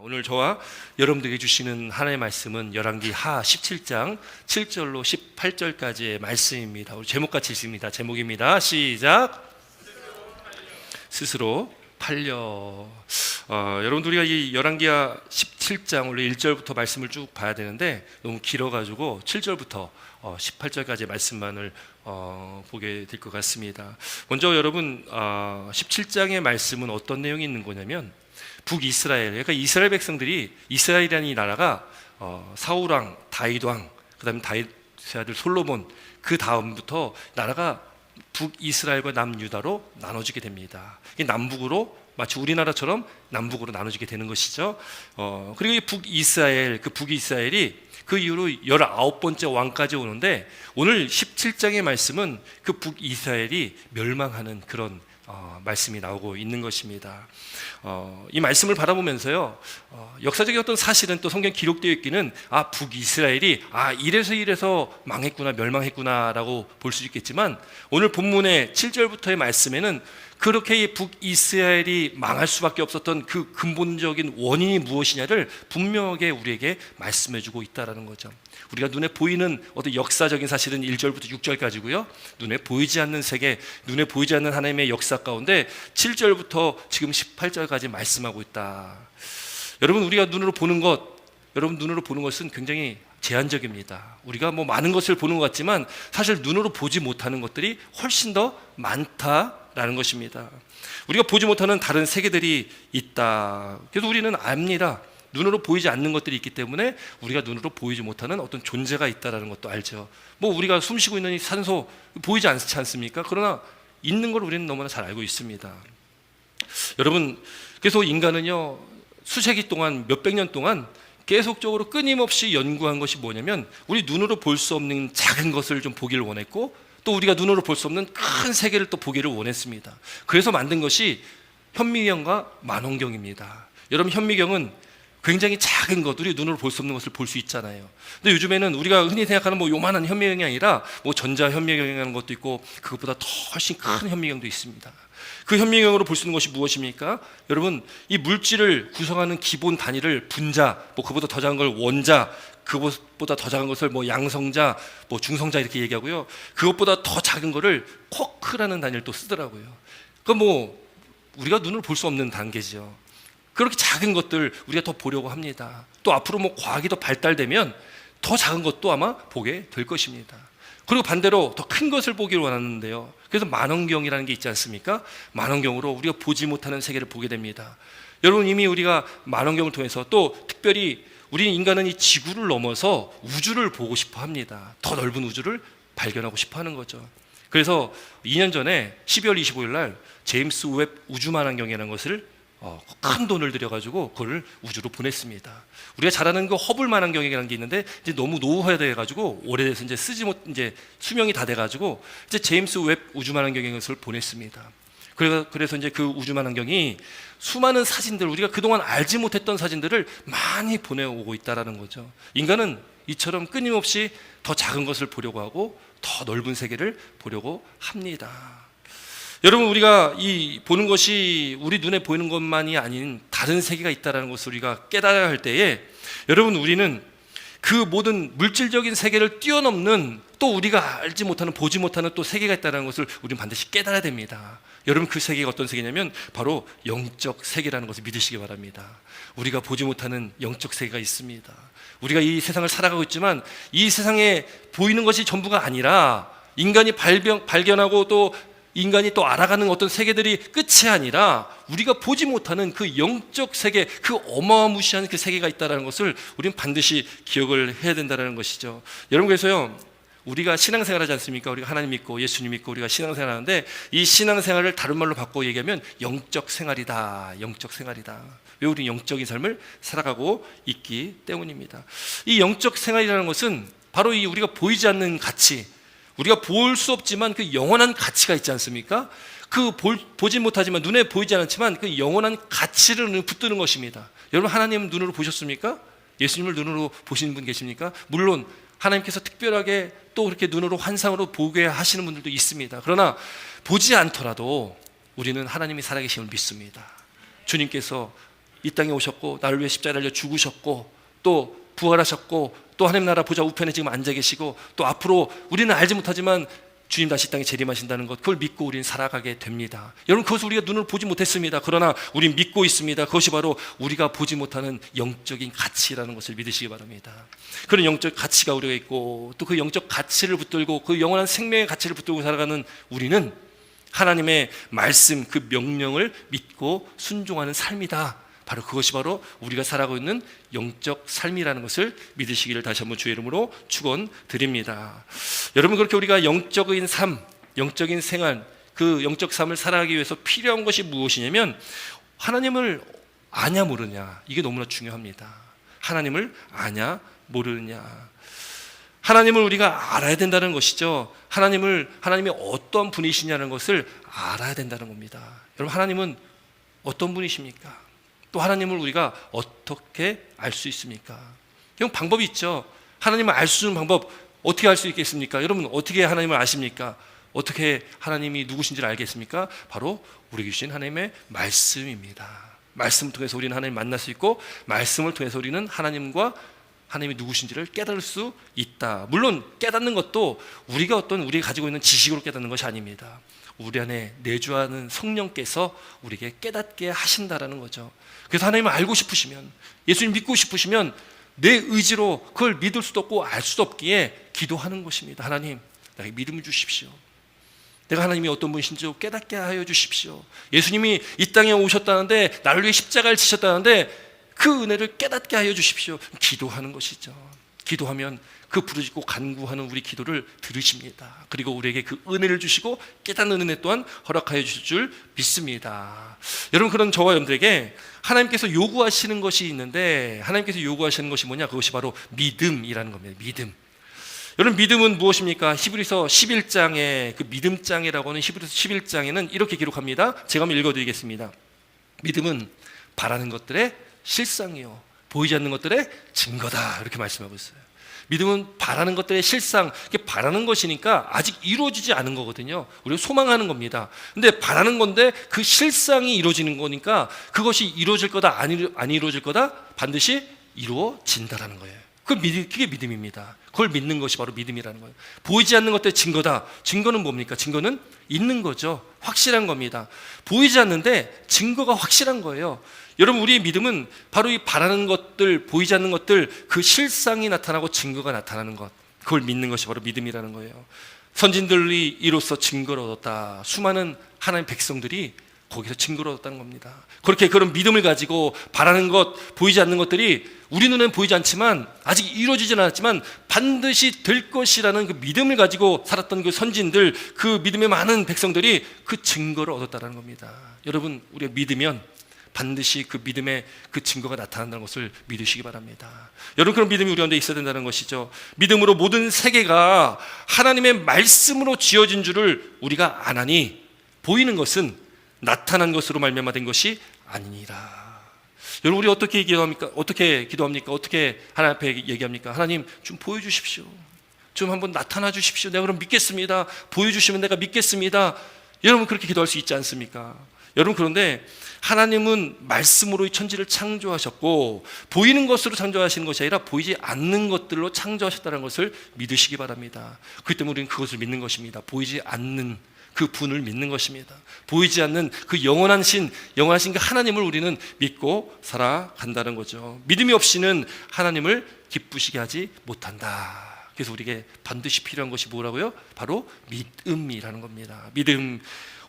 오늘 저와 여러분들에게 주시는 하나님의 말씀은 열왕기하 17장 7절로 18절까지의 말씀입니다. 우리 제목같이 있습니다. 제목입니다. 시작. 스스로 팔려. 여러분들 우리가 이 열왕기하 17장 원래 1절부터 말씀을 쭉 봐야 되는데 너무 길어가지고 7절부터 18절까지의 말씀만을 보게 될 것 같습니다. 먼저 여러분 17장의 말씀은 어떤 내용이 있는 거냐면 북이스라엘, 그러니까 이스라엘 백성들이, 이스라엘이라는 이 나라가 사울왕, 다윗왕, 그 다음에 다윗의 아들 솔로몬, 그 다음부터 나라가 북이스라엘과 남유다로 나눠지게 됩니다. 남북으로, 마치 우리나라처럼 남북으로 나눠지게 되는 것이죠. 그리고 이 북이스라엘, 그 북이스라엘이 그 이후로 19번째 왕까지 오는데, 오늘 17장의 말씀은 그 북이스라엘이 멸망하는 그런 말씀이 나오고 있는 것입니다. 이 말씀을 바라보면서요, 역사적인 어떤 사실은 또 성경 기록되어 있기는 북이스라엘이 이래서 망했구나, 멸망했구나라고 볼 수 있겠지만, 오늘 본문의 7절부터의 말씀에는 그렇게 이 북이스라엘이 망할 수밖에 없었던 그 근본적인 원인이 무엇이냐를 분명하게 우리에게 말씀해주고 있다는 거죠. 우리가 눈에 보이는 어떤 역사적인 사실은 1절부터 6절까지고요, 눈에 보이지 않는 세계, 눈에 보이지 않는 하나님의 역사 가운데 7절부터 지금 18절까지 말씀하고 있다. 여러분, 우리가 눈으로 보는 것은 굉장히 제한적입니다. 우리가 많은 것을 보는 것 같지만 사실 눈으로 보지 못하는 것들이 훨씬 더 많다라는 것입니다. 우리가 보지 못하는 다른 세계들이 있다. 그래서 우리는 압니다. 눈으로 보이지 않는 것들이 있기 때문에 우리가 눈으로 보이지 못하는 어떤 존재가 있다는 것도 알죠. 우리가 숨쉬고 있는 이 산소 보이지 않지 않습니까? 그러나 있는 걸 우리는 너무나 잘 알고 있습니다. 여러분, 그래서 인간은요, 수세기 동안, 몇백 년 동안 계속적으로 끊임없이 연구한 것이 뭐냐면, 우리 눈으로 볼 수 없는 작은 것을 좀 보기를 원했고, 또 우리가 눈으로 볼 수 없는 큰 세계를 또 보기를 원했습니다. 그래서 만든 것이 현미경과 만원경입니다. 여러분, 현미경은 굉장히 작은 것, 우리 눈으로 볼 수 없는 것을 볼 수 있잖아요. 근데 요즘에는 우리가 흔히 생각하는 요만한 현미경이 아니라 전자 현미경이라는 것도 있고, 그것보다 더 훨씬 큰 현미경도 있습니다. 그 현미경으로 볼 수 있는 것이 무엇입니까? 여러분, 이 물질을 구성하는 기본 단위를 분자, 그보다 더 작은 걸 원자, 그것보다 더 작은 것을 양성자, 중성자 이렇게 얘기하고요, 그것보다 더 작은 거를 쿼크라는 단위를 또 쓰더라고요. 우리가 눈으로 볼 수 없는 단계죠. 그렇게 작은 것들 우리가 더 보려고 합니다. 또 앞으로 과학이 더 발달되면 더 작은 것도 아마 보게 될 것입니다. 그리고 반대로 더 큰 것을 보기를 원하는데요, 그래서 만원경이라는 게 있지 않습니까? 만원경으로 우리가 보지 못하는 세계를 보게 됩니다. 여러분, 이미 우리가 만원경을 통해서, 또 특별히 우리 인간은 이 지구를 넘어서 우주를 보고 싶어 합니다. 더 넓은 우주를 발견하고 싶어 하는 거죠. 그래서 2년 전에 12월 25일 날 제임스 웹 우주만원경이라는 것을 큰 돈을 들여가지고 그걸 우주로 보냈습니다. 우리가 잘 아는 그 허블 만원경이라는 게 있는데, 이제 너무 노후화돼가지고 오래돼서 이제 수명이 다 돼가지고 이제 제임스 웹 우주만원경이라는 것을 보냈습니다. 그래서 이제 그 우주만원경이 수많은 사진들, 우리가 그동안 알지 못했던 사진들을 많이 보내오고 있다라는 거죠. 인간은 이처럼 끊임없이 더 작은 것을 보려고 하고 더 넓은 세계를 보려고 합니다. 여러분, 우리가 이 보는 것이 우리 눈에 보이는 것만이 아닌 다른 세계가 있다는 것을 우리가 깨달아야 할 때에, 여러분, 우리는 그 모든 물질적인 세계를 뛰어넘는, 또 우리가 알지 못하는, 보지 못하는 또 세계가 있다는 것을 우리는 반드시 깨달아야 됩니다. 여러분, 그 세계가 어떤 세계냐면 바로 영적 세계라는 것을 믿으시기 바랍니다. 우리가 보지 못하는 영적 세계가 있습니다. 우리가 이 세상을 살아가고 있지만 이 세상에 보이는 것이 전부가 아니라, 인간이 발견하고 또 인간이 또 알아가는 어떤 세계들이 끝이 아니라 우리가 보지 못하는 그 영적 세계, 그 어마무시한 그 세계가 있다는 것을 우리는 반드시 기억을 해야 된다는 것이죠. 여러분, 그래서요, 우리가 신앙생활 하지 않습니까? 우리가 하나님 믿고 예수님 믿고 우리가 신앙생활 하는데, 이 신앙생활을 다른 말로 바꿔 얘기하면 영적 생활이다. 영적 생활이다. 왜 우리는 영적인 삶을 살아가고 있기 때문입니다. 이 영적 생활이라는 것은 바로 이 우리가 보이지 않는 가치, 우리가 볼 수 없지만 그 영원한 가치가 있지 않습니까? 보지 못하지만, 눈에 보이지 않지만 그 영원한 가치를 붙드는 것입니다. 여러분, 하나님 눈으로 보셨습니까? 예수님을 눈으로 보시는 분 계십니까? 물론 하나님께서 특별하게 또 그렇게 눈으로 환상으로 보게 하시는 분들도 있습니다. 그러나 보지 않더라도 우리는 하나님이 살아계심을 믿습니다. 주님께서 이 땅에 오셨고 나를 위해 십자가에 달려 죽으셨고 또 부활하셨고 또 하나님 나라 보좌 우편에 지금 앉아 계시고 또 앞으로 우리는 알지 못하지만 주님 다시 이 땅에 재림하신다는 것, 그걸 믿고 우리는 살아가게 됩니다. 여러분, 그것을 우리가 눈을 보지 못했습니다. 그러나 우리는 믿고 있습니다. 그것이 바로 우리가 보지 못하는 영적인 가치라는 것을 믿으시기 바랍니다. 그런 영적 가치가 우리가 있고 또 그 영적 가치를 붙들고 그 영원한 생명의 가치를 붙들고 살아가는 우리는 하나님의 말씀, 그 명령을 믿고 순종하는 삶이다. 바로 그것이 바로 우리가 살아가고 있는 영적 삶이라는 것을 믿으시기를 다시 한번 주의 이름으로 축원드립니다. 여러분, 그렇게 우리가 영적인 삶, 영적인 생활, 그 영적 삶을 살아가기 위해서 필요한 것이 무엇이냐면 하나님을 아냐 모르냐, 이게 너무나 중요합니다. 하나님을 아냐 모르느냐, 하나님을 우리가 알아야 된다는 것이죠. 하나님이 어떤 분이시냐는 것을 알아야 된다는 겁니다. 여러분, 하나님은 어떤 분이십니까? 또 하나님을 우리가 어떻게 알 수 있습니까? 그냥 방법이 있죠. 하나님을 알 수 있는 방법, 어떻게 알 수 있겠습니까? 여러분, 어떻게 하나님을 아십니까? 어떻게 하나님이 누구신지를 알겠습니까? 바로 우리에게 주신 하나님의 말씀입니다. 말씀을 통해서 우리는 하나님을 만날 수 있고, 말씀을 통해서 우리는 하나님과 하나님이 누구신지를 깨달을 수 있다. 물론 깨닫는 것도 우리가 가지고 있는 지식으로 깨닫는 것이 아닙니다. 우리 안에 내주하는 성령께서 우리에게 깨닫게 하신다라는 거죠. 그래서 하나님을 알고 싶으시면, 예수님 믿고 싶으시면 내 의지로 그걸 믿을 수도 없고 알 수도 없기에 기도하는 것입니다. 하나님, 나에게 믿음을 주십시오. 내가 하나님이 어떤 분이신지 깨닫게 하여 주십시오. 예수님이 이 땅에 오셨다는데, 나를 위해 십자가를 지셨다는데 그 은혜를 깨닫게 하여 주십시오. 기도하는 것이죠. 기도하면 그 부르짖고 간구하는 우리 기도를 들으십니다. 그리고 우리에게 그 은혜를 주시고 깨닫는 은혜 또한 허락하여 주실 줄 믿습니다. 여러분, 그런 저와 여러분들에게 하나님께서 요구하시는 것이 있는데, 하나님께서 요구하시는 것이 뭐냐? 그것이 바로 믿음이라는 겁니다. 믿음. 여러분, 믿음은 무엇입니까? 히브리서 11장에 그 믿음장이라고 하는 히브리서 11장에는 이렇게 기록합니다. 제가 한번 읽어드리겠습니다. 믿음은 바라는 것들의 실상이요 보이지 않는 것들의 증거다, 이렇게 말씀하고 있어요. 믿음은 바라는 것들의 실상, 이게 바라는 것이니까 아직 이루어지지 않은 거거든요. 우리가 소망하는 겁니다. 근데 바라는 건데 그 실상이 이루어지는 거니까 그것이 이루어질 거다, 안 이루어질 거다, 반드시 이루어진다라는 거예요. 그게 믿음입니다. 그걸 믿는 것이 바로 믿음이라는 거예요. 보이지 않는 것들의 증거다. 증거는 뭡니까? 증거는 있는 거죠. 확실한 겁니다. 보이지 않는데 증거가 확실한 거예요. 여러분, 우리의 믿음은 바로 이 바라는 것들, 보이지 않는 것들, 그 실상이 나타나고 증거가 나타나는 것, 그걸 믿는 것이 바로 믿음이라는 거예요. 선진들이 이로써 증거를 얻었다. 수많은 하나님의 백성들이 거기서 증거를 얻었다는 겁니다. 그렇게 그런 믿음을 가지고 바라는 것, 보이지 않는 것들이 우리 눈에는 보이지 않지만, 아직 이루어지진 않았지만 반드시 될 것이라는 그 믿음을 가지고 살았던 그 선진들, 그 믿음의 많은 백성들이 그 증거를 얻었다는 겁니다. 여러분, 우리가 믿으면 반드시 그 믿음의 그 증거가 나타난다는 것을 믿으시기 바랍니다. 여러분, 그런 믿음이 우리 가운데 있어야 된다는 것이죠. 믿음으로 모든 세계가 하나님의 말씀으로 지어진 줄을 우리가 아나니 보이는 것은 나타난 것으로 말미암아 된 것이 아니니라. 여러분, 우리 어떻게 기도합니까? 어떻게 하나님 앞에 얘기합니까? 하나님, 좀 보여주십시오. 좀 한번 나타나 주십시오. 내가 그럼 믿겠습니다. 보여주시면 내가 믿겠습니다. 여러분, 그렇게 기도할 수 있지 않습니까? 여러분, 그런데 하나님은 말씀으로 이 천지를 창조하셨고, 보이는 것으로 창조하시는 것이 아니라 보이지 않는 것들로 창조하셨다는 것을 믿으시기 바랍니다. 그렇기 때문에 우리는 그것을 믿는 것입니다. 보이지 않는 그 분을 믿는 것입니다. 보이지 않는 그 영원하신 그 하나님을 우리는 믿고 살아간다는 거죠. 믿음이 없이는 하나님을 기쁘시게 하지 못한다. 그래서 우리에게 반드시 필요한 것이 뭐라고요? 바로 믿음이라는 겁니다. 믿음.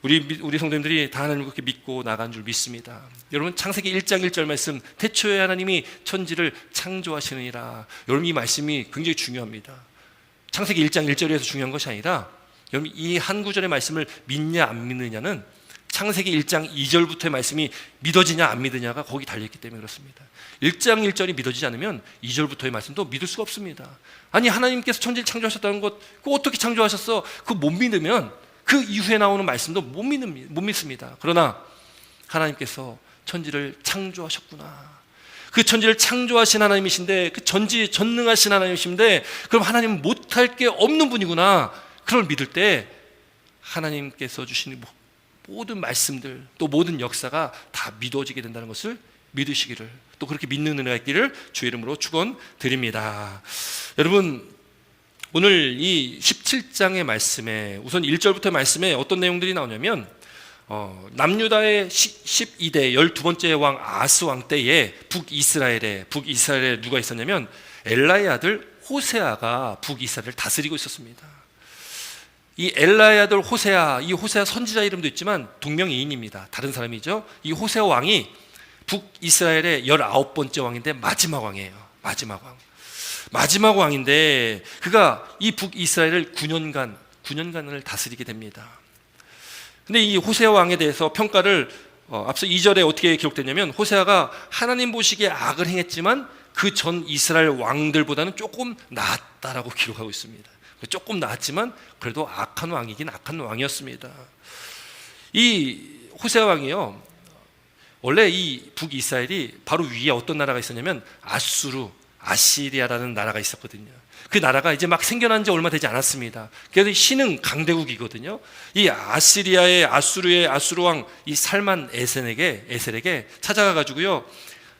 우리 성도님들이 다 하나님을 그렇게 믿고 나간 줄 믿습니다. 여러분, 창세기 1장 1절 말씀, 태초에 하나님이 천지를 창조하시느니라. 여러분, 이 말씀이 굉장히 중요합니다. 창세기 1장 1절에서 중요한 것이 아니라, 여러분, 이 한 구절의 말씀을 믿냐 안 믿느냐는 창세기 1장 2절부터의 말씀이 믿어지냐 안 믿느냐가 거기 달려있기 때문에 그렇습니다. 1장 1절이 믿어지지 않으면 2절부터의 말씀도 믿을 수가 없습니다. 아니, 하나님께서 천지를 창조하셨다는 것, 그거 어떻게 창조하셨어? 그거 못 믿으면 그 이후에 나오는 말씀도 못 믿습니다. 그러나 하나님께서 천지를 창조하셨구나, 그 천지를 창조하신 하나님이신데, 그 전지전능하신 하나님이신데, 그럼 하나님은 못할 게 없는 분이구나, 그걸 믿을 때 하나님께서 주시는 모든 말씀들, 또 모든 역사가 다 믿어지게 된다는 것을 믿으시기를, 또 그렇게 믿는 은혜가 있기를 주의 이름으로 축원드립니다. 여러분, 오늘 이 17장의 말씀에 우선 1절부터 말씀에 어떤 내용들이 나오냐면 남유다의 12대 12번째 왕 아스 왕 때에 북이스라엘에 누가 있었냐면 엘라의 아들 호세아가 북이스라엘을 다스리고 있었습니다. 이 엘라의 아들 호세아, 이 호세아 선지자 이름도 있지만 동명이인입니다. 다른 사람이죠. 이 호세아 왕이 북이스라엘의 19번째 왕인데 마지막 왕이에요. 마지막 왕인데 그가 이 북이스라엘을 9년간을 다스리게 됩니다. 근데 이 호세아 왕에 대해서 평가를 앞서 2절에 어떻게 기록됐냐면 호세아가 하나님 보시기에 악을 행했지만 그 전 이스라엘 왕들보다는 조금 나았다라고 기록하고 있습니다. 조금 나았지만 그래도 악한 왕이었습니다. 이 호세아 왕이요, 원래 이 북이스라엘이 바로 위에 어떤 나라가 있었냐면 아시리아라는 나라가 있었거든요. 그 나라가 이제 막 생겨난 지 얼마 되지 않았습니다. 그래서 신흥 강대국이거든요. 이 아시루의 아수르 이 살만 에셀에게 찾아가 가지고요,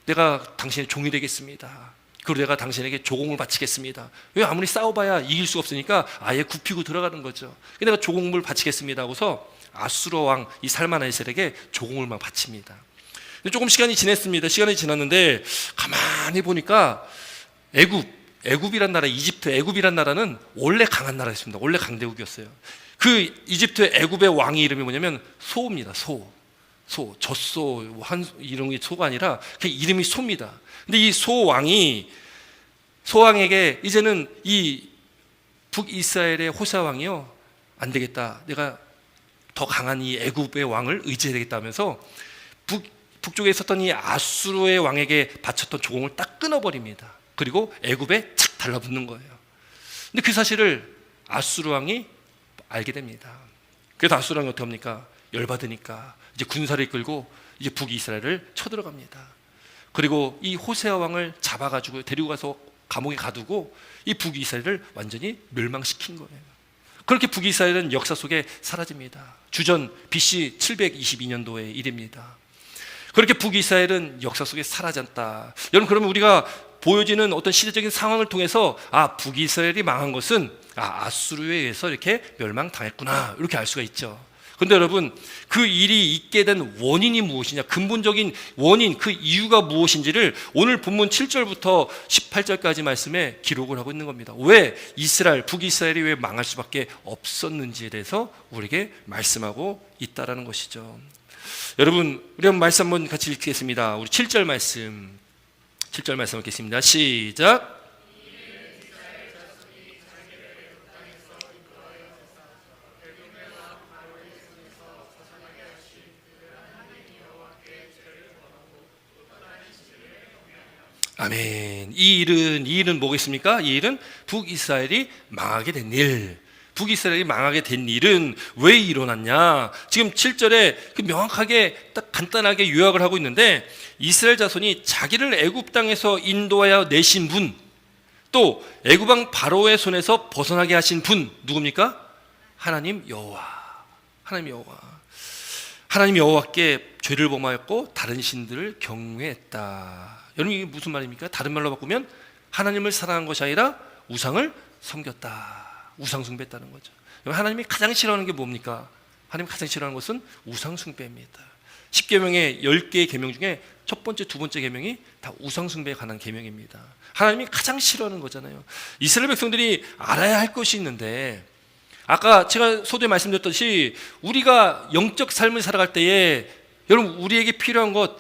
내가 당신의 종이 되겠습니다. 그리고 내가 당신에게 조공을 바치겠습니다. 왜? 아무리 싸워봐야 이길 수 없으니까 아예 굽히고 들어가는 거죠. 내가 조공을 바치겠습니다 하고서 아수르 왕 이 살만 에셀에게 조공을 막 바칩니다. 조금 시간이 지났습니다. 시간이 지났는데 가만히 보니까 애굽이란 나라, 애굽이란 나라는 원래 강한 나라였습니다. 원래 강대국이었어요. 그 이집트 애굽의 왕의 이름이 뭐냐면 소입니다. 젖소, 이런 게 소가 아니라 그냥 이름이 소입니다. 근데 이 소왕에게 이제는 이 북이스라엘의 호사 왕이요, 안 되겠다, 내가 더 강한 이 애굽의 왕을 의지해야 되겠다 하면서 북쪽에 있었던 이 아수르의 왕에게 바쳤던 조공을 딱 끊어버립니다. 그리고 애굽에 착 달라붙는 거예요. 근데 그 사실을 아수르 왕이 알게 됩니다. 그래서 아수르 왕이 어떻게 합니까? 열받으니까 이제 군사를 이끌고 이제 북이스라엘을 쳐들어갑니다. 그리고 이 호세아 왕을 잡아가지고 데리고 가서 감옥에 가두고 이 북이스라엘을 완전히 멸망시킨 거예요. 그렇게 북이스라엘은 역사 속에 사라집니다. 주전 BC 722년도의 일입니다. 그렇게 북이스라엘은 역사 속에 사라졌다. 여러분, 그러면 우리가 보여지는 어떤 시대적인 상황을 통해서 북이스라엘이 망한 것은 아수르에 의해서 이렇게 멸망당했구나, 이렇게 알 수가 있죠. 그런데 여러분, 그 일이 있게 된 원인이 무엇이냐, 근본적인 원인, 그 이유가 무엇인지를 오늘 본문 7절부터 18절까지 말씀에 기록을 하고 있는 겁니다. 왜 북이스라엘이 왜 망할 수밖에 없었는지에 대해서 우리에게 말씀하고 있다라는 것이죠. 여러분, 우리 한번 말씀 한번 같이 읽겠습니다. 우리 7절 말씀 읽겠습니다. 시작. 아멘. 이 일은 뭐겠습니까? 이 일은 북이스라엘이 망하게 된 일. 북이스라엘이 망하게 된 일은 왜 일어났냐? 지금 7절에 명확하게 딱 간단하게 요약을 하고 있는데, 이스라엘 자손이 자기를 애굽 땅에서 인도하여 내신 분, 또 애굽 왕 바로의 손에서 벗어나게 하신 분, 누굽니까? 하나님 여호와. 하나님 여호와께 죄를 범하였고 다른 신들을 경외했다. 여러분, 이게 무슨 말입니까? 다른 말로 바꾸면 하나님을 사랑한 것이 아니라 우상을 섬겼다. 우상 숭배했다는 거죠. 하나님이 가장 싫어하는 게 뭡니까? 하나님이 가장 싫어하는 것은 우상 숭배입니다. 10계명의 10개의 계명 중에 첫 번째, 두 번째 계명이 다 우상 숭배에 관한 계명입니다. 하나님이 가장 싫어하는 거잖아요. 이스라엘 백성들이 알아야 할 것이 있는데, 아까 제가 소두에 말씀드렸듯이 우리가 영적 삶을 살아갈 때에 여러분, 우리에게 필요한 것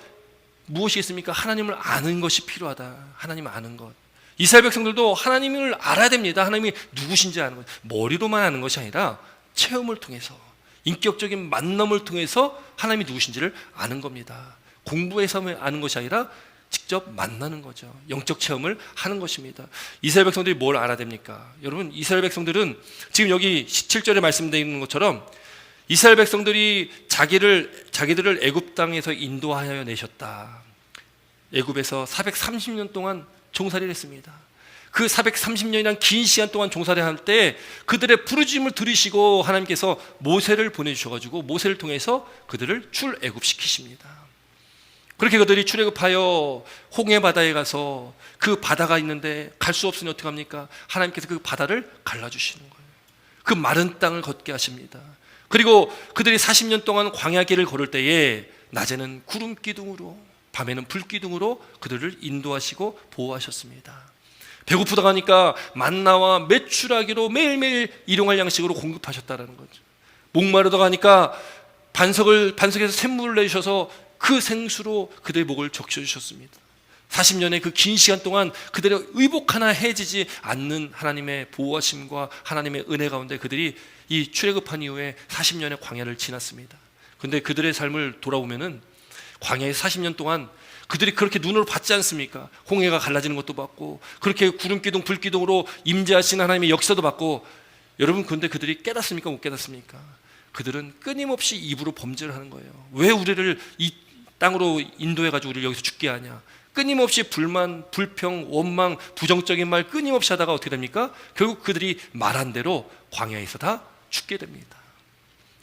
무엇이겠습니까? 하나님을 아는 것이 필요하다. 하나님 아는 것. 이스라엘 백성들도 하나님을 알아야 됩니다. 하나님이 누구신지 아는 것. 머리로만 아는 것이 아니라 체험을 통해서, 인격적인 만남을 통해서 하나님이 누구신지를 아는 겁니다. 공부해서 아는 것이 아니라 직접 만나는 거죠. 영적 체험을 하는 것입니다. 이스라엘 백성들이 뭘 알아야 됩니까? 여러분, 이스라엘 백성들은 지금 여기 17절에 말씀되어 있는 것처럼 이스라엘 백성들이 자기들을 애굽 땅에서 인도하여 내셨다. 애굽에서 430년 동안 종살이를 했습니다. 그 430년이란 긴 시간 동안 종살이를 할 때 그들의 부르짖음을 들으시고 하나님께서 모세를 보내주셔가지고 모세를 통해서 그들을 출애굽시키십니다. 그렇게 그들이 출애굽하여 홍해 바다에 가서 그 바다가 있는데 갈 수 없으니 어떻게 합니까? 하나님께서 그 바다를 갈라주시는 거예요. 그 마른 땅을 걷게 하십니다. 그리고 그들이 40년 동안 광야 길을 걸을 때에 낮에는 구름 기둥으로, 밤에는 불 기둥으로 그들을 인도하시고 보호하셨습니다. 배고프다 하니까 만나와 메추라기로 매일매일 일용할 양식으로 공급하셨다는 거죠. 목마르다 하니까 반석에서 샘물을 내주셔서 그 생수로 그들의 목을 적셔주셨습니다. 40년의 그 긴 시간 동안 그들의 의복 하나 해지지 않는 하나님의 보호하심과 하나님의 은혜 가운데 그들이 이 출애굽한 이후에 40년의 광야를 지났습니다. 그런데 그들의 삶을 돌아보면은 광야의 40년 동안 그들이 그렇게 눈으로 봤지 않습니까? 홍해가 갈라지는 것도 봤고, 그렇게 구름기둥 불기둥으로 임재하신 하나님의 역사도 봤고, 여러분 그런데 그들이 깨닫습니까? 못 깨닫습니까? 그들은 끊임없이 입으로 범죄를 하는 거예요. 왜 우리를 이 땅으로 인도해가지고 우리를 여기서 죽게 하냐? 끊임없이 불만, 불평, 원망, 부정적인 말 끊임없이 하다가 어떻게 됩니까? 결국 그들이 말한 대로 광야에서 다 죽게 됩니다.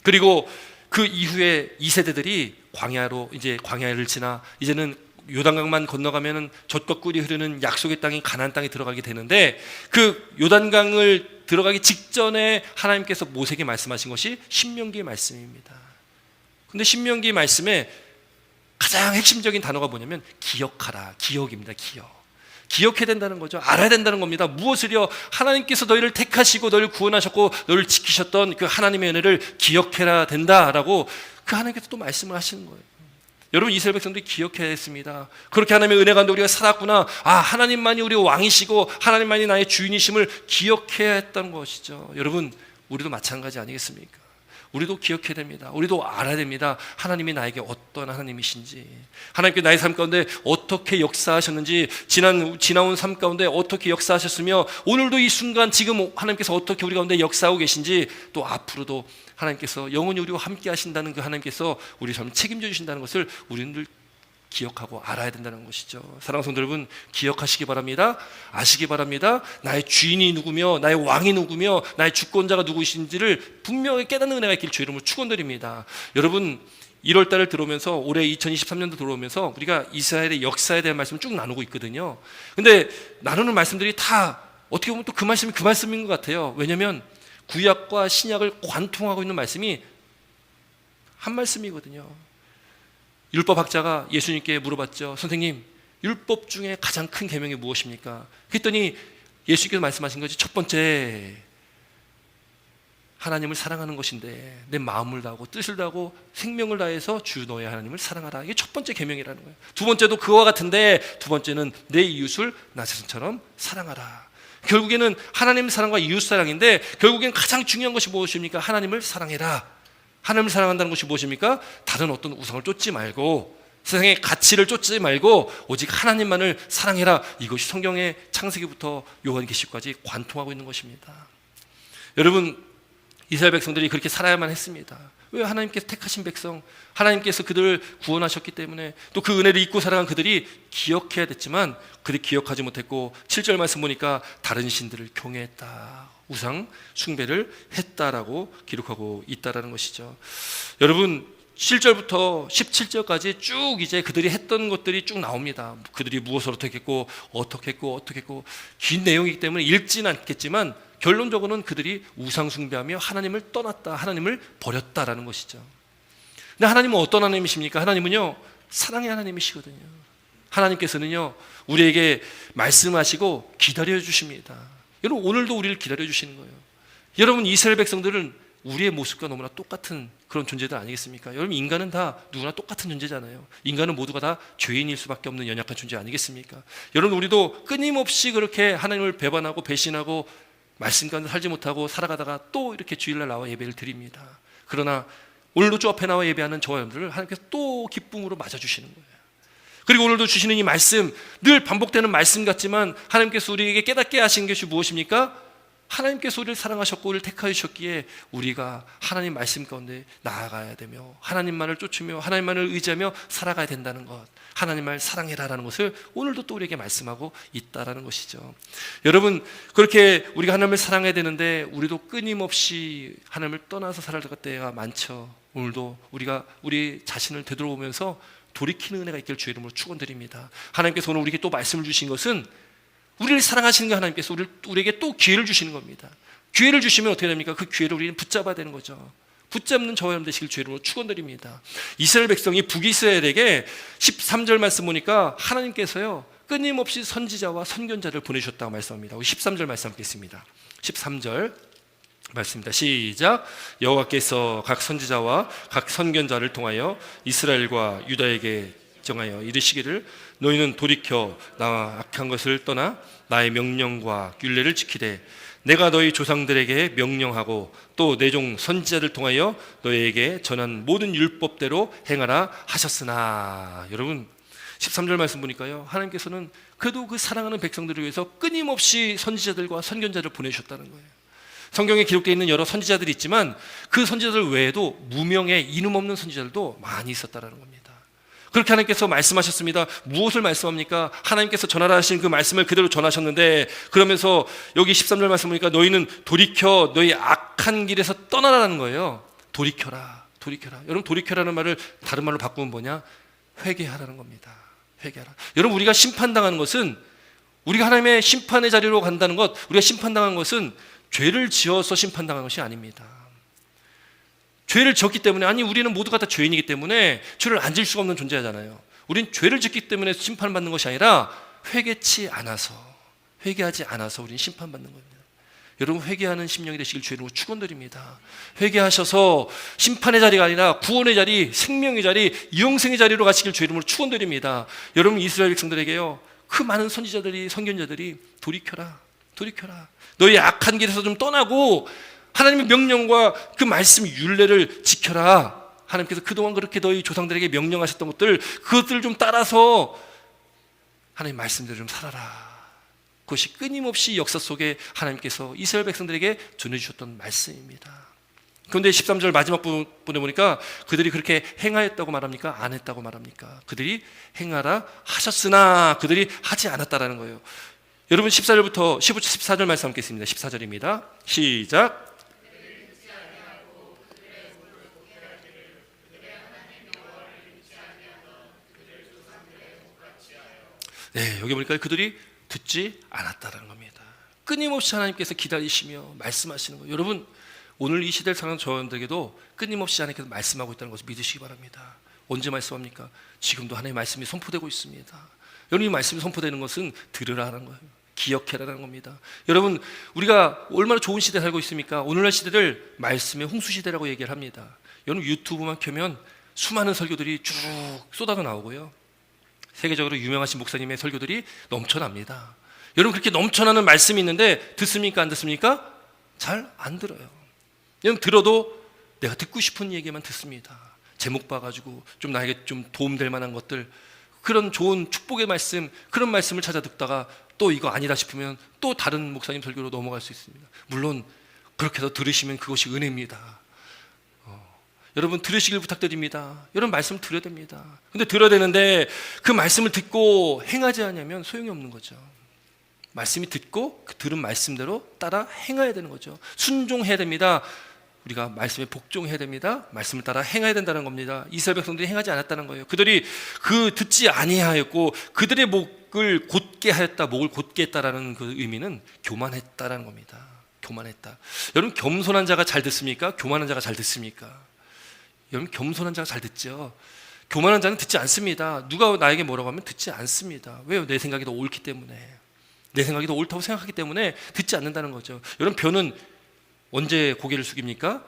그리고 그 이후에 2세대들이 광야를 지나 이제는 요단강만 건너가면은 젖과 꿀이 흐르는 약속의 땅인 가나안 땅에 들어가게 되는데, 그 요단강을 들어가기 직전에 하나님께서 모세에게 말씀하신 것이 신명기의 말씀입니다. 근데 신명기 말씀에 가장 핵심적인 단어가 뭐냐면 기억하라, 기억입니다. 기억해야 된다는 거죠. 알아야 된다는 겁니다. 무엇을요? 하나님께서 너희를 택하시고 너희를 구원하셨고 너희를 지키셨던 그 하나님의 은혜를 기억해야 된다라고 그 하나님께서 또 말씀을 하시는 거예요. 여러분, 이스라엘 백성들이 기억해야 했습니다. 그렇게 하나님의 은혜 가운데 우리가 살았구나. 하나님만이 우리 왕이시고 하나님만이 나의 주인이심을 기억해야 했던 것이죠. 여러분, 우리도 마찬가지 아니겠습니까? 우리도 기억해야 됩니다. 우리도 알아야 됩니다. 하나님이 나에게 어떤 하나님이신지, 하나님께 나의 삶 가운데 어떻게 역사하셨는지, 지나온 삶 가운데 어떻게 역사하셨으며 오늘도 이 순간 지금 하나님께서 어떻게 우리 가운데 역사하고 계신지, 또 앞으로도 하나님께서 영원히 우리와 함께 하신다는 그 하나님께서 우리 삶을 책임져 주신다는 것을 우리는 늘 기억하고 알아야 된다는 것이죠. 사랑하는 성도 여러분, 기억하시기 바랍니다. 아시기 바랍니다. 나의 주인이 누구며 나의 왕이 누구며 나의 주권자가 누구신지를 분명히 깨닫는 은혜가 있길 주 이름으로 축원드립니다. 여러분, 1월 달을 들어오면서 올해 2023년도 들어오면서 우리가 이스라엘의 역사에 대한 말씀을 쭉 나누고 있거든요. 근데 나누는 말씀들이 다 어떻게 보면 또 그 말씀이 그 말씀인 것 같아요. 왜냐하면 구약과 신약을 관통하고 있는 말씀이 한 말씀이거든요. 율법학자가 예수님께 물어봤죠. 선생님, 율법 중에 가장 큰 계명이 무엇입니까? 그랬더니 예수님께서 말씀하신 것이 첫 번째, 하나님을 사랑하는 것인데 내 마음을 다하고 뜻을 다하고 생명을 다해서 주 너의 하나님을 사랑하라. 이게 첫 번째 계명이라는 거예요. 두 번째도 그와 같은데 두 번째는 내 이웃을 나 자신처럼 사랑하라. 결국에는 하나님 사랑과 이웃 사랑인데 결국엔 가장 중요한 것이 무엇입니까? 하나님을 사랑해라. 하나님을 사랑한다는 것이 무엇입니까? 다른 어떤 우상을 쫓지 말고 세상의 가치를 쫓지 말고 오직 하나님만을 사랑해라. 이것이 성경의 창세기부터 요한계시까지 관통하고 있는 것입니다. 여러분, 이스라엘 백성들이 그렇게 살아야만 했습니다. 왜? 하나님께서 택하신 백성, 하나님께서 그들을 구원하셨기 때문에, 또 그 은혜를 잊고 살아간 그들이 기억해야 됐지만 그들이 기억하지 못했고 7절 말씀 보니까 다른 신들을 경외했다, 우상 숭배를 했다라고 기록하고 있다라는 것이죠. 여러분, 7절부터 17절까지 쭉 이제 그들이 했던 것들이 쭉 나옵니다. 그들이 무엇을 어떻게 했고 긴 내용이기 때문에 읽지는 않겠지만 결론적으로는 그들이 우상 숭배하며 하나님을 떠났다, 하나님을 버렸다라는 것이죠. 근데 하나님은 어떤 하나님이십니까? 하나님은요, 사랑의 하나님이시거든요. 하나님께서는요, 우리에게 말씀하시고 기다려 주십니다. 여러분, 오늘도 우리를 기다려 주시는 거예요. 여러분, 이스라엘 백성들은 우리의 모습과 너무나 똑같은 그런 존재들 아니겠습니까? 여러분, 인간은 다 누구나 똑같은 존재잖아요. 인간은 모두가 다 죄인일 수밖에 없는 연약한 존재 아니겠습니까? 여러분, 우리도 끊임없이 그렇게 하나님을 배반하고 배신하고 말씀 가운데 살지 못하고 살아가다가 또 이렇게 주일날 나와 예배를 드립니다. 그러나 오늘도 주 앞에 나와 예배하는 저와 여러분들을 하나님께서 또 기쁨으로 맞아주시는 거예요. 그리고 오늘도 주시는 이 말씀, 늘 반복되는 말씀 같지만 하나님께서 우리에게 깨닫게 하신 것이 무엇입니까? 하나님께서 우리를 사랑하셨고 우리를 택하여 주셨기에 우리가 하나님 말씀 가운데 나아가야 되며 하나님만을 쫓으며 하나님만을 의지하며 살아가야 된다는 것, 하나님을 사랑해라라는 것을 오늘도 또 우리에게 말씀하고 있다라는 것이죠. 여러분, 그렇게 우리가 하나님을 사랑해야 되는데 우리도 끊임없이 하나님을 떠나서 살아갈 때가 많죠. 오늘도 우리가 우리 자신을 되돌아보면서 돌이키는 은혜가 있기를 주의 이름으로 축원드립니다. 하나님께서 오늘 우리에게 또 말씀을 주신 것은 우리를 사랑하시는 그 하나님께서 우리에게 또 기회를 주시는 겁니다. 기회를 주시면 어떻게 됩니까? 그 기회를 우리는 붙잡아야 되는 거죠. 붙잡는 저와 여러분 되시길 주의 이름으로 축원드립니다. 이스라엘 백성이 북이스라엘에게 13절 말씀 보니까 하나님께서요 끊임없이 선지자와 선견자를 보내주셨다고 말씀합니다. 13절 말씀 읽겠습니다. 13절 말씀입니다. 시작. 여호와께서 각 선지자와 각 선견자를 통하여 이스라엘과 유다에게 정하여 이르시기를 너희는 돌이켜 나와 악한 것을 떠나 나의 명령과 율례를 지키되 내가 너희 조상들에게 명령하고 또 내 종 선지자를 통하여 너희에게 전한 모든 율법대로 행하라 하셨으나. 여러분 13절 말씀 보니까요 하나님께서는 그래도 그 사랑하는 백성들을 위해서 끊임없이 선지자들과 선견자를 보내셨다는 거예요. 성경에 기록되어 있는 여러 선지자들이 있지만 그 선지자들 외에도 무명의 이름 없는 선지자들도 많이 있었다는 겁니다. 그렇게 하나님께서 말씀하셨습니다. 무엇을 말씀합니까? 하나님께서 전하라 하신 그 말씀을 그대로 전하셨는데, 그러면서 여기 13절 말씀 보니까 너희는 돌이켜 너희 악한 길에서 떠나라는 거예요. 돌이켜라, 돌이켜라. 여러분 돌이켜라는 말을 다른 말로 바꾸면 뭐냐? 회개하라는 겁니다. 회개하라. 여러분 우리가 심판당하는 것은, 우리가 하나님의 심판의 자리로 간다는 것, 우리가 심판당한 것은 죄를 지어서 심판당한 것이 아닙니다. 죄를 지었기 때문에, 아니 우리는 모두가 다 죄인이기 때문에 죄를 안 질 수가 없는 존재잖아요. 우린 죄를 짓기 때문에 심판받는 것이 아니라 회개하지 않아서 우리는 심판받는 겁니다. 여러분 회개하는 심령이 되시길 주의 이름으로 축원드립니다. 회개하셔서 심판의 자리가 아니라 구원의 자리, 생명의 자리, 영생의 자리로 가시길 주의 이름으로 축원드립니다. 여러분 이스라엘 백성들에게요 그 많은 선지자들이, 선견자들이 돌이켜라, 돌이켜라. 너희 악한 길에서 좀 떠나고 하나님의 명령과 그 말씀 율례를 지켜라. 하나님께서 그동안 그렇게 너희 조상들에게 명령하셨던 것들, 그것들을 좀 따라서 하나님 말씀대로 좀 살아라. 그것이 끊임없이 역사 속에 하나님께서 이스라엘 백성들에게 전해주셨던 말씀입니다. 그런데 13절 마지막 부분에 보니까 그들이 그렇게 행하였다고 말합니까? 안 했다고 말합니까? 그들이 행하라 하셨으나 그들이 하지 않았다라는 거예요. 여러분 14절부터 14절 말씀 읽겠습니다. 14절입니다. 시작. 네, 여기 보니까 그들이 듣지 않았다는 겁니다. 끊임없이 하나님께서 기다리시며 말씀하시는 거예요. 여러분 오늘 이 시대를 사는 저들에게도 끊임없이 하나님께서 말씀하고 있다는 것을 믿으시기 바랍니다. 언제 말씀합니까? 지금도 하나님의 말씀이 선포되고 있습니다. 여러분 이 말씀이 선포되는 것은 들으라는 거예요. 기억해라는 겁니다. 여러분 우리가 얼마나 좋은 시대에 살고 있습니까? 오늘날 시대를 말씀의 홍수시대라고 얘기를 합니다. 여러분 유튜브만 켜면 수많은 설교들이 쭉 쏟아져 나오고요, 세계적으로 유명하신 목사님의 설교들이 넘쳐납니다. 여러분 그렇게 넘쳐나는 말씀이 있는데 듣습니까? 안 듣습니까? 잘 안 들어요. 여러분 들어도 내가 듣고 싶은 얘기만 듣습니다. 제목 봐가지고 좀 나에게 좀 도움될 만한 것들, 그런 좋은 축복의 말씀, 그런 말씀을 찾아 듣다가 또 이거 아니다 싶으면 또 다른 목사님 설교로 넘어갈 수 있습니다. 물론 그렇게 해서 들으시면 그것이 은혜입니다. 여러분 들으시길 부탁드립니다. 여러분 말씀 들어야 됩니다. 근데 들어야 되는데 그 말씀을 듣고 행하지 않으면 소용이 없는 거죠. 말씀이 듣고 그 들은 말씀대로 따라 행해야 되는 거죠. 순종해야 됩니다. 우리가 말씀에 복종해야 됩니다. 말씀을 따라 행해야 된다는 겁니다. 이스라엘 백성들이 행하지 않았다는 거예요. 그들이 그 듣지 아니하였고 그들의 목을 곧게 하였다, 목을 곧게 했다라는 그 의미는 교만했다라는 겁니다. 교만했다. 여러분 겸손한 자가 잘 듣습니까? 교만한 자가 잘 듣습니까? 여러분 겸손한 자가 잘 듣죠. 교만한 자는 듣지 않습니다. 누가 나에게 뭐라고 하면 듣지 않습니다. 왜요? 내 생각이 더 옳기 때문에, 내 생각이 더 옳다고 생각하기 때문에 듣지 않는다는 거죠. 여러분 벼는 언제 고개를 숙입니까?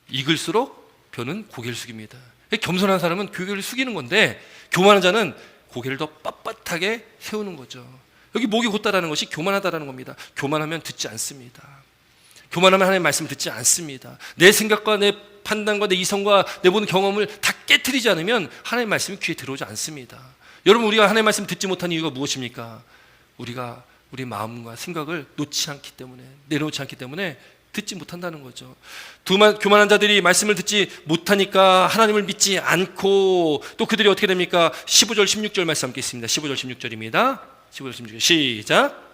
익을수록 벼는 고개를 숙입니다. 겸손한 사람은 고개를 숙이는 건데 교만한 자는 고개를 더 빳빳하게 세우는 거죠. 여기 목이 곧다라는 것이 교만하다라는 겁니다. 교만하면 듣지 않습니다. 교만하면 하나님의 말씀을 듣지 않습니다. 내 생각과 내 판단과 내 이성과 내 보는 경험을 다 깨트리지 않으면 하나님의 말씀이 귀에 들어오지 않습니다. 여러분 우리가 하나님의 말씀을 듣지 못한 이유가 무엇입니까? 우리가 우리 마음과 생각을 놓지 않기 때문에, 내려놓지 않기 때문에 듣지 못한다는 거죠. 교만한 자들이 말씀을 듣지 못하니까 하나님을 믿지 않고 또 그들이 어떻게 됩니까? 15절 16절 말씀 함께 있습니다. 15절 16절입니다. 15절 16절 시작.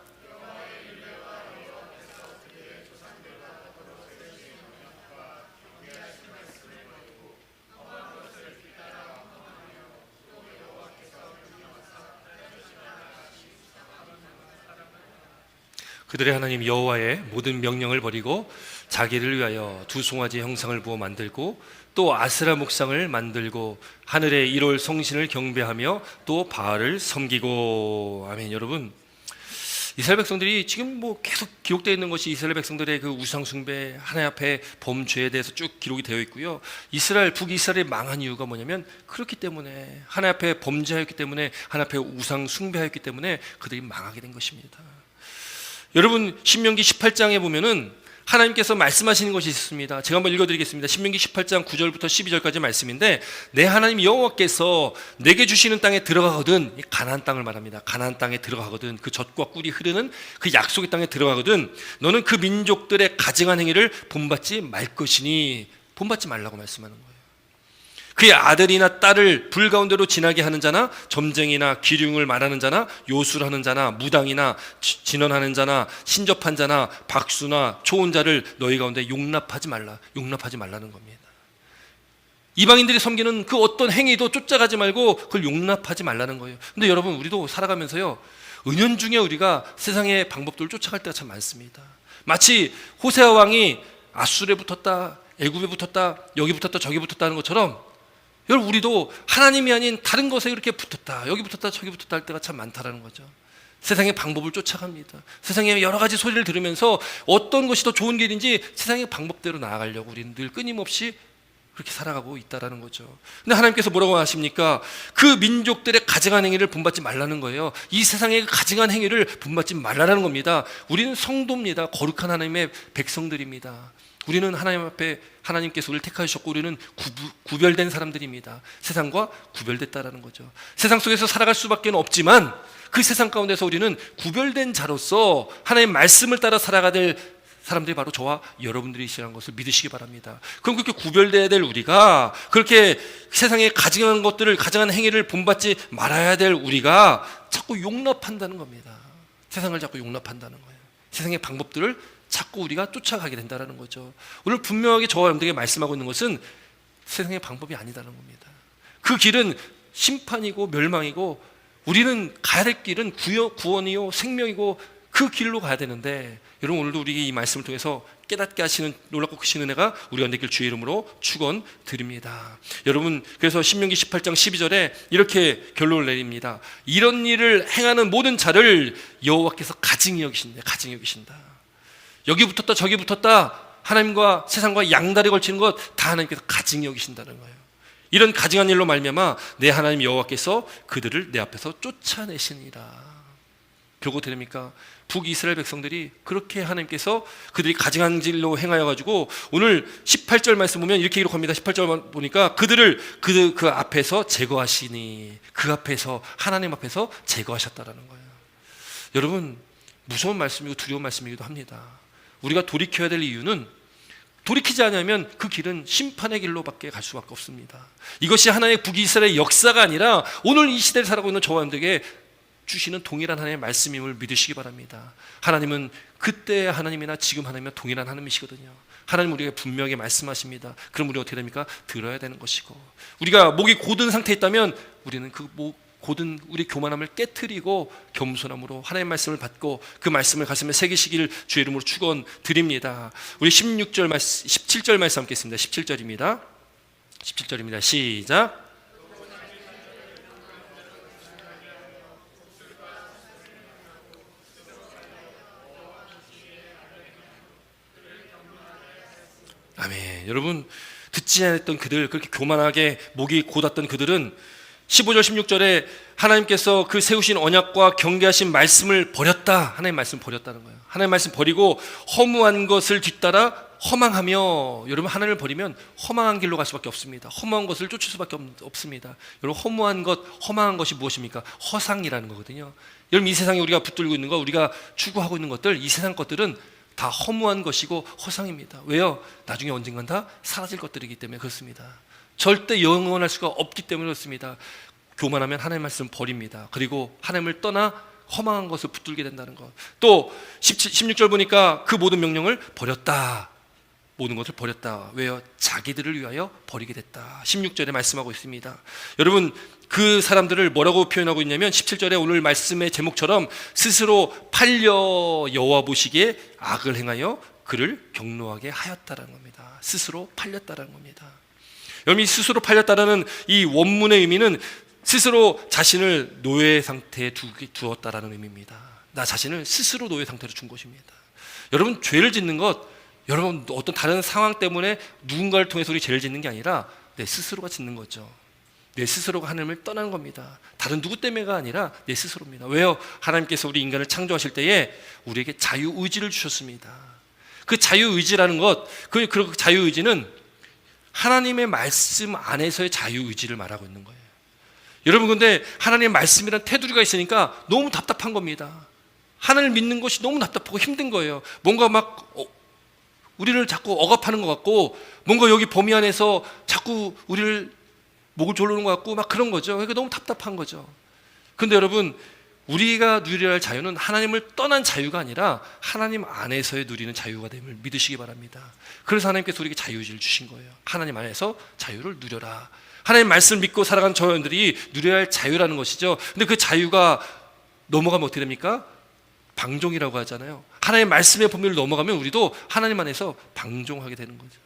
그들의 하나님 여호와의 모든 명령을 버리고 자기를 위하여 두 송아지 형상을 부어 만들고 또 아스라 목상을 만들고 하늘의 일월 성신을 경배하며 또 바알을 섬기고. 아멘. 여러분, 이스라엘 백성들이 지금 계속 기록되어 있는 것이 이스라엘 백성들의 그 우상 숭배, 하나님 앞에 범죄에 대해서 쭉 기록이 되어 있고요. 북이스라엘이 망한 이유가 뭐냐면 그렇기 때문에, 하나님 앞에 범죄하였기 때문에, 하나님 앞에 우상 숭배하였기 때문에 그들이 망하게 된 것입니다. 여러분, 신명기 18장에 보면은 하나님께서 말씀하시는 것이 있습니다. 제가 한번 읽어드리겠습니다. 신명기 18장 9절부터 12절까지 말씀인데, 내 하나님 여호와께서 내게 주시는 땅에 들어가거든, 가나안 땅을 말합니다. 가나안 땅에 들어가거든, 그 젖과 꿀이 흐르는 그 약속의 땅에 들어가거든, 너는 그 민족들의 가증한 행위를 본받지 말 것이니. 본받지 말라고 말씀하는 거예요. 그의 아들이나 딸을 불 가운데로 지나게 하는 자나 점쟁이나 기륭을 말하는 자나 요술하는 자나 무당이나 진언하는 자나 신접한 자나 박수나 초혼자를 너희 가운데 용납하지 말라는 겁니다. 이방인들이 섬기는 그 어떤 행위도 쫓아가지 말고 그걸 용납하지 말라는 거예요. 근데 여러분, 우리도 살아가면서요, 은연중에 우리가 세상의 방법들을 쫓아갈 때가 참 많습니다. 마치 호세아 왕이 아수르에 붙었다, 애굽에 붙었다, 여기 붙었다, 저기 붙었다 하는 것처럼, 여러분, 우리도 하나님이 아닌 다른 것에 이렇게 붙었다, 여기 붙었다, 저기 붙었다 할 때가 참 많다라는 거죠. 세상의 방법을 쫓아갑니다. 세상의 여러 가지 소리를 들으면서 어떤 것이 더 좋은 길인지 세상의 방법대로 나아가려고 우리는 늘 끊임없이 그렇게 살아가고 있다라는 거죠. 근데 하나님께서 뭐라고 하십니까? 그 민족들의 가증한 행위를 본받지 말라는 거예요. 이 세상의 가증한 행위를 본받지 말라는 겁니다. 우리는 성도입니다. 거룩한 하나님의 백성들입니다. 우리는 하나님 앞에, 하나님께서 우리를 택하셨고 우리는 구별된 사람들입니다. 세상과 구별됐다라는 거죠. 세상 속에서 살아갈 수밖에 없지만 그 세상 가운데서 우리는 구별된 자로서 하나님의 말씀을 따라 살아가야 될 사람들이 바로 저와 여러분들이시라는 것을 믿으시기 바랍니다. 그럼 그렇게 구별돼야 될 우리가, 그렇게 세상의 가증한 것들을, 가증한 행위를 본받지 말아야 될 우리가 자꾸 용납한다는 겁니다. 세상을 자꾸 용납한다는 거예요. 세상의 방법들을 자꾸 우리가 쫓아가게 된다는 거죠. 오늘 분명하게 저와 여러분들에게 말씀하고 있는 것은 세상의 방법이 아니다는 겁니다. 그 길은 심판이고 멸망이고, 우리는 가야 될 길은 구원이요 생명이고, 그 길로 가야 되는데, 여러분, 오늘도 우리 이 말씀을 통해서 깨닫게 하시는 놀랍고 크신 은혜가 우리 가운데 있길 주의 이름으로 축원드립니다. 여러분, 그래서 신명기 18장 12절에 이렇게 결론을 내립니다. 이런 일을 행하는 모든 자를 여호와께서 가증히 여기신다. 가증히 여기신다. 여기 붙었다 저기 붙었다, 하나님과 세상과 양다리 걸치는 것 다 하나님께서 가증히 여기신다는 거예요. 이런 가증한 일로 말미암아 내 하나님 여호와께서 그들을 내 앞에서 쫓아내시니라. 결국 됩니까? 북이스라엘 백성들이 그렇게 하나님께서 그들이 가증한 일로 행하여 가지고, 오늘 18절 말씀 보면 이렇게 기록합니다. 18절 보니까 그들을 그 앞에서 제거하시니, 그 앞에서, 하나님 앞에서 제거하셨다라는 거예요. 여러분, 무서운 말씀이고 두려운 말씀이기도 합니다. 우리가 돌이켜야 될 이유는, 돌이키지 않으면 그 길은 심판의 길로밖에 갈 수밖에 없습니다. 이것이 하나의 북이스라엘의 역사가 아니라 오늘 이 시대를 살아가고 있는 저와 여러분들에게 주시는 동일한 하나님의 말씀임을 믿으시기 바랍니다. 하나님은 그때의 하나님이나 지금 하나님이나 동일한 하나님이시거든요. 하나님 우리에게 분명히 말씀하십니다. 그럼 우리가 어떻게 됩니까? 들어야 되는 것이고, 우리가 목이 고든 상태에 있다면 우리는 그 고든 우리 교만함을 깨트리고 겸손함으로 하나님의 말씀을 받고 그 말씀을 가슴에 새기시기를 주의 이름으로 축원드립니다. 우리 17절 말씀 함께 있습니다. 17절입니다. 17절입니다. 시작. 아멘. 여러분, 듣지 않았던 그들, 그렇게 교만하게 목이 곧았던 그들은 15절 16절에 하나님께서 그 세우신 언약과 경계하신 말씀을 버렸다. 하나님의 말씀 버렸다는 거예요. 하나님의 말씀 버리고 허무한 것을 뒤따라 허망하며, 여러분, 하나님을 버리면 허망한 길로 갈 수밖에 없습니다. 허무한 것을 쫓을 수밖에 없습니다. 여러분, 허망한 것이 무엇입니까? 허상이라는 거거든요. 여러분, 이 세상에 우리가 붙들고 있는 것, 우리가 추구하고 있는 것들, 이 세상 것들은 다 허무한 것이고 허상입니다. 왜요? 나중에 언젠간 다 사라질 것들이기 때문에 그렇습니다. 절대 영원할 수가 없기 때문에 그렇습니다. 교만하면 하나님의 말씀 버립니다. 그리고 하나님을 떠나 허망한 것을 붙들게 된다는 것. 또 16절 보니까 그 모든 명령을 버렸다. 모든 것을 버렸다. 왜요? 자기들을 위하여 버리게 됐다. 16절에 말씀하고 있습니다. 여러분, 그 사람들을 뭐라고 표현하고 있냐면 17절에 오늘 말씀의 제목처럼 스스로 팔려 여호와 보시기에 악을 행하여 그를 경노하게 하였다라는 겁니다. 스스로 팔렸다라는 겁니다. 여러분, 이 스스로 팔렸다라는 이 원문의 의미는 스스로 자신을 노예 상태에 두었다라는 의미입니다. 나 자신을 스스로 노예 상태로 준 것입니다. 여러분, 죄를 짓는 것, 여러분 어떤 다른 상황 때문에 누군가를 통해서 우리 죄를 짓는 게 아니라 내 스스로가 짓는 거죠. 내 스스로가 하나님을 떠나는 겁니다. 다른 누구 때문에가 아니라 내 스스로입니다. 왜요? 하나님께서 우리 인간을 창조하실 때에 우리에게 자유의지를 주셨습니다. 그 자유의지라는 것, 그 자유의지는 하나님의 말씀 안에서의 자유의지를 말하고 있는 거예요. 여러분, 근데 하나님의 말씀이란 테두리가 있으니까 너무 답답한 겁니다. 하나님을 믿는 것이 너무 답답하고 힘든 거예요. 뭔가 막 우리를 자꾸 억압하는 것 같고, 뭔가 여기 범위 안에서 자꾸 우리를 목을 조르는 것 같고 막 그런 거죠. 그러니까 너무 답답한 거죠. 근데 여러분, 우리가 누려야 할 자유는 하나님을 떠난 자유가 아니라 하나님 안에서의 누리는 자유가 됨을 믿으시기 바랍니다. 그래서 하나님께서 우리에게 자유의지를 주신 거예요. 하나님 안에서 자유를 누려라. 하나님 말씀을 믿고 살아가는 저희들이 누려야 할 자유라는 것이죠. 근데 그 자유가 넘어가면 어떻게 됩니까? 방종이라고 하잖아요. 하나님의 말씀의 범위를 넘어가면 우리도 하나님 안에서 방종하게 되는 거죠.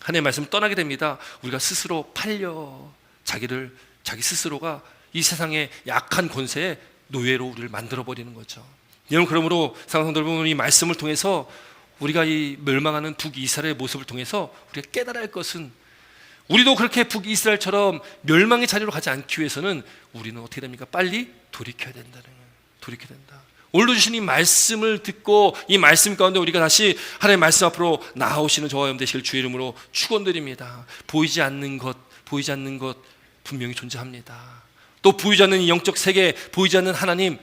하나님의 말씀을 떠나게 됩니다. 우리가 스스로 팔려 자기 스스로가 이 세상의 약한 권세의 노예로 우리를 만들어버리는 거죠. 여러분, 그러므로 사랑하는 여러분, 이 말씀을 통해서 우리가 이 멸망하는 북이스라엘의 모습을 통해서 우리가 깨달아야 할 것은, 우리도 그렇게 북이스라엘처럼 멸망의 자리로 가지 않기 위해서는 우리는 어떻게 됩니까? 빨리 돌이켜야 된다는 거예요. 돌이켜야 된다. 오늘도 주신 이 말씀을 듣고 이 말씀 가운데 우리가 다시 하나님의 말씀 앞으로 나아오시는 저와 여러분 되시길 주의 이름으로 축원드립니다. 보이지 않는 것 분명히 존재합니다. 또 보이지 않는 이 영적 세계, 보이지 않는 하나님,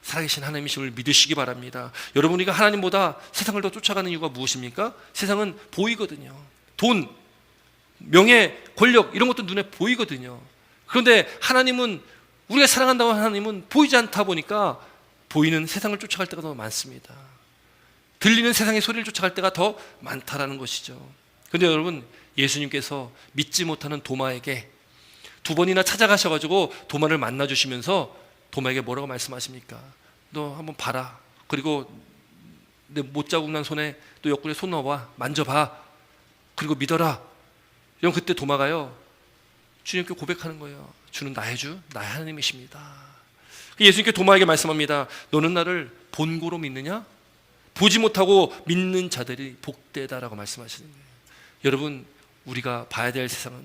살아계신 하나님이심을 믿으시기 바랍니다. 여러분, 우리가 하나님보다 세상을 더 쫓아가는 이유가 무엇입니까? 세상은 보이거든요. 돈, 명예, 권력 이런 것도 눈에 보이거든요. 그런데 하나님은, 우리가 사랑한다고 하나님은 보이지 않다 보니까 보이는 세상을 쫓아갈 때가 더 많습니다. 들리는 세상의 소리를 쫓아갈 때가 더 많다라는 것이죠. 그런데 여러분, 예수님께서 믿지 못하는 도마에게 2번이나 찾아가셔가지고 도마를 만나주시면서 도마에게 뭐라고 말씀하십니까? 너 한번 봐라. 그리고 내 못자국 난 손에 또 옆구리에 손 넣어봐. 만져봐. 그리고 믿어라. 이런 그때 도마가요, 주님께 고백하는 거예요. 주는 나의 주, 나의 하나님이십니다. 예수님께 도마에게 말씀합니다. 너는 나를 본고로 믿느냐? 보지 못하고 믿는 자들이 복되다라고 말씀하시는 거예요. 여러분, 우리가 봐야 될 세상은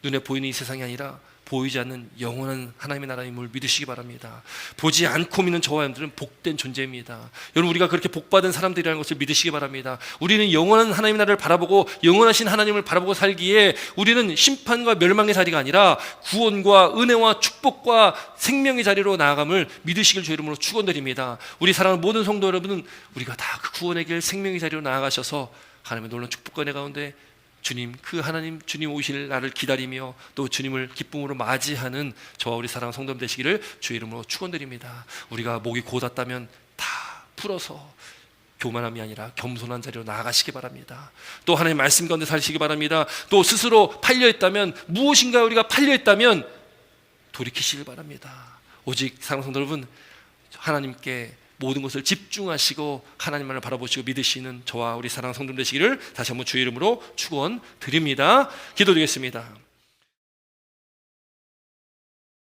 눈에 보이는 이 세상이 아니라 보이지 않는 영원한 하나님의 나라임을 믿으시기 바랍니다. 보지 않고 믿는 저와 여러분들은 복된 존재입니다. 여러분, 우리가 그렇게 복받은 사람들이라는 것을 믿으시기 바랍니다. 우리는 영원한 하나님의 나라를 바라보고 영원하신 하나님을 바라보고 살기에 우리는 심판과 멸망의 자리가 아니라 구원과 은혜와 축복과 생명의 자리로 나아감을 믿으시길 주의 이름으로 축원드립니다. 우리 사랑하는 모든 성도 여러분은 우리가 다 그 구원의 길, 생명의 자리로 나아가셔서 하나님의 놀라운 축복과 은혜 가운데 주님, 그 하나님, 주님 오실 날을 기다리며 또 주님을 기쁨으로 맞이하는 저와 우리 사랑하는 성도님 되시기를 주의 이름으로 축원드립니다. 우리가 목이 곧았다면 다 풀어서 교만함이 아니라 겸손한 자리로 나아가시기 바랍니다. 또 하나님의 말씀 가운데 사시기 바랍니다. 또 스스로 팔려있다면, 무엇인가 우리가 팔려있다면 돌이키시길 바랍니다. 오직 사랑하는 성도 여러분, 하나님께 모든 것을 집중하시고 하나님만을 바라보시고 믿으시는 저와 우리 사랑하는 성도님 되시기를 다시 한번 주의 이름으로 축원드립니다. 기도드리겠습니다.